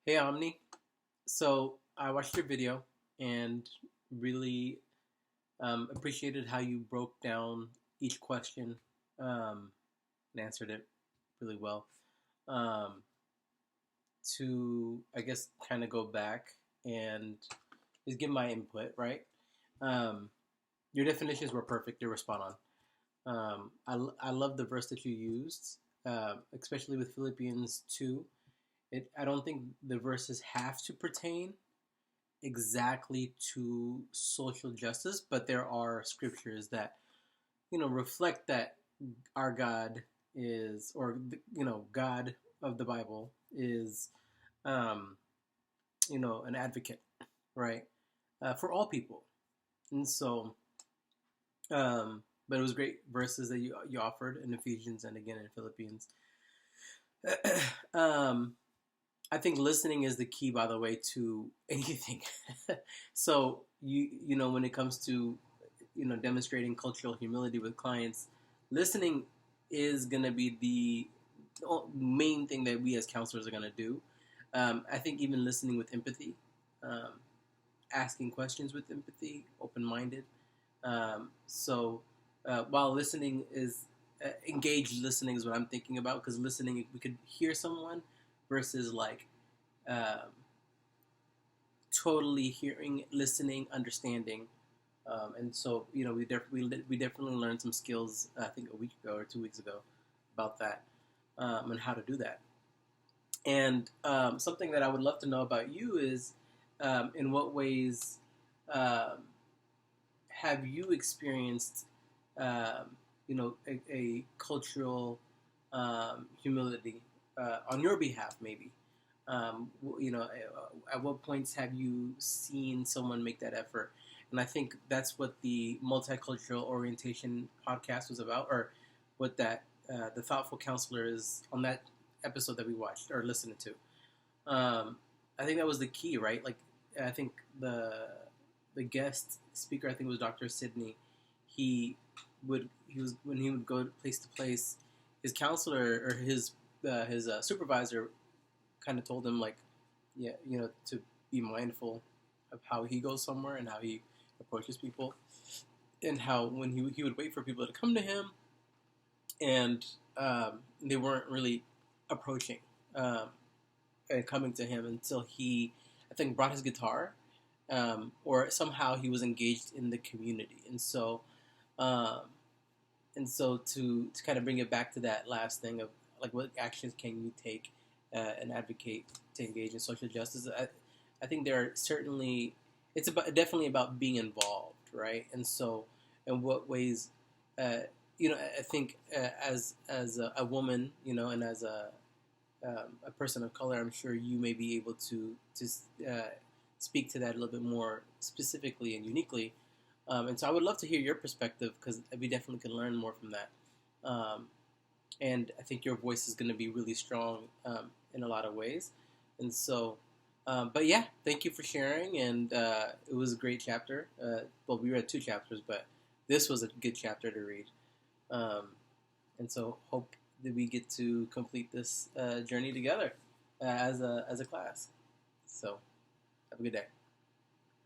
Hey Omni, so I watched your video and really appreciated how you broke down each question and answered it really well. Um, to, I guess, kind of go back and just give my input, right? Um, your definitions were perfect, they were spot on. I love the verse that you used, especially with Philippians 2. I don't think the verses have to pertain exactly to social justice, but there are scriptures that reflect that our God is, or God of the Bible is, um, an advocate, right, for all people, and so. But it was great verses that you offered in Ephesians and again in Philippians. um, I think listening is the key, by the way, to anything. So when it comes to demonstrating cultural humility with clients, listening is gonna be the main thing that we as counselors are gonna do. I think even listening with empathy, um, asking questions with empathy, open-minded. While listening is engaged listening is what I'm thinking about, because listening we could hear someone versus like um, totally hearing, listening, understanding. And so, we definitely learned some skills, I think a week ago or 2 weeks ago, about that, and how to do that. And something that I would love to know about you is, in what ways um, have you experienced, a cultural humility on your behalf, maybe? At what points have you seen someone make that effort? And I think that's what the multicultural orientation podcast was about, or what that the thoughtful counselor is on that episode that we watched or listened to. I think that was the key, right? Like, I think the guest speaker, I think it was Dr. Sidney. He was when he would go place to place, his counselor or his supervisor kind of told him, like, yeah, to be mindful of how he goes somewhere and how he approaches people, and how when he would wait for people to come to him, and they weren't really approaching and coming to him until he, I think, brought his guitar, or somehow he was engaged in the community, um, and so to kind of bring it back to that last thing of, like, what actions can you take and advocate to engage in social justice. I think there are certainly, it's definitely about being involved, right? And so, in what ways, uh, I think as a woman, and as a person of color, I'm sure you may be able to speak to that a little bit more specifically and uniquely. And so I would love to hear your perspective, because we definitely can learn more from that. Um, and I think your voice is going to be really strong in a lot of ways. And so, but yeah, thank you for sharing. And it was a great chapter. Well, we read two chapters, but this was a good chapter to read. Um, and so, hope that we get to complete this journey together as a class. So, have a good day.